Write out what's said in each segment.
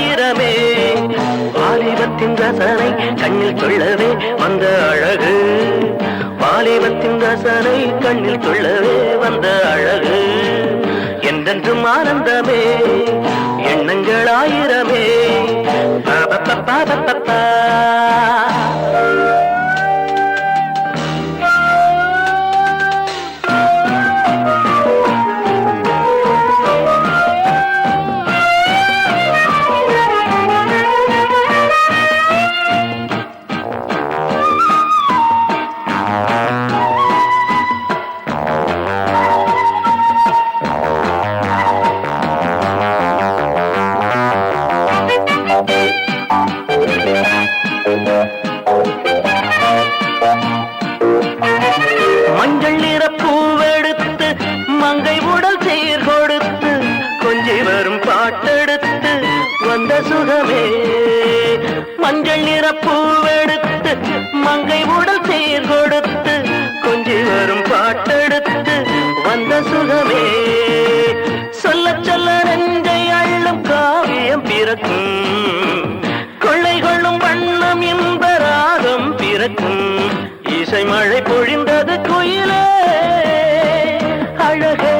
ஆயிரமே வாலிபத்தின் ரசனை கண்ணில் கொள்ளவே வந்த அழகு வாலிபத்தின் ரசனை கண்ணில் கொள்ளவே வந்த அழகு என்றென்றும் ஆனந்தமே எண்ணங்கள் ஆயிரமே மஞ்சள் நிற பூவெடுத்து மங்கை உடல் சீர் கொடுத்து கொஞ்சி வரும் பாட்டெடுத்து வந்த சுகமே மஞ்சள் நிற பூவெடுத்து மங்கை உடல் சீர் கொடுத்து கொஞ்சி வரும் பாட்டெடுத்து வந்த சுகமே சொல்ல சொல்ல நெஞ்சை அள்ளும் காவியம் பிறக்கும் கொள்ளை கொள்ளும் வண்ணம் இன்ப ராகம் பிறக்கும் இசை மழை பொழிந்தது குயிலே அழகே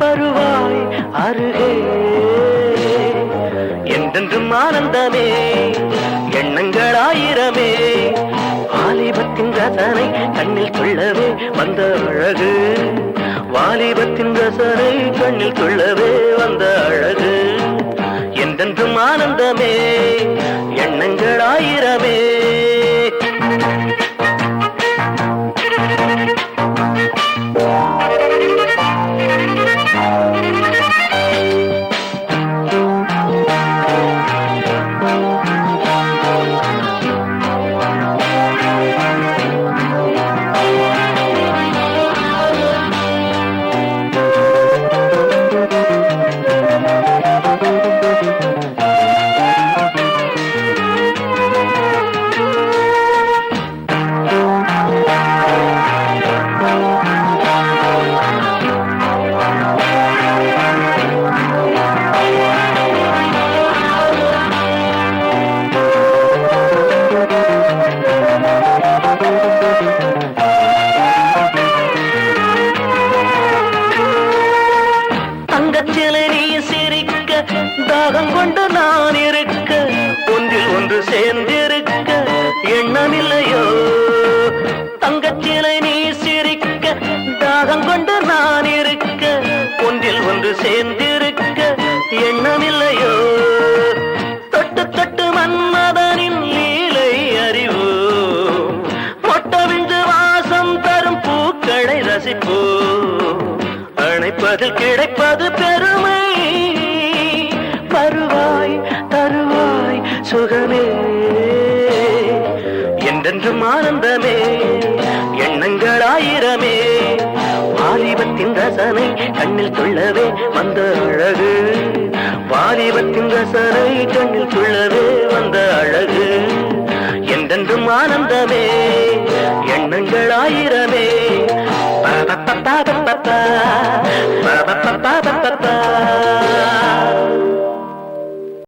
பருவாய் அருகே என்றென்றும் ஆனந்தமே எண்ணங்கள் ஆயிரமே வாலிபத்தின் ரசனை கண்ணில் கொள்ளவே வந்த அழகு வாலிபத்தின் ரசனை கண்ணில் கொள்ளவே வந்த அழகு என்றென்றும் ஆனந்தமே எண்ணங்கள் ஆயிரமே தங்கச்சிலை நீ சிரிக்க தாகம் கொண்டு நான் இருக்க ஒன்றில் ஒன்று சேர்ந்திருக்க எண்ணமில்லையோ தங்கச்சிலை நீ சிரிக்க தாகம் கொண்டு நான் இருக்க ஒன்றில் ஒன்று சேர்ந்திருக்க எண்ணமில்லையோ தொட்டு தொட்டு மன்மதனின் லீலை அறிவோ மொட்டவிந்து வாசம் தரும் பூக்களை ரசிப்போ அணைப்பதில் கிடைப்பது பெருமை பருவாய் தருவாய் சுகமே என்றென்றும் ஆனந்தமே எண்ணங்கள் ஆயிரமே வாலிபத்தின் ரசனை கண்ணில் கொள்ளவே வந்த அழகு வாலிபத்தின் ரசனை கண்ணில் கொள்ளவே வந்த அழகு என்றென்றும் ஆனந்தமே எண்ணங்கள் ஆயிரமே ba ba ba ba ba ba ba ba ba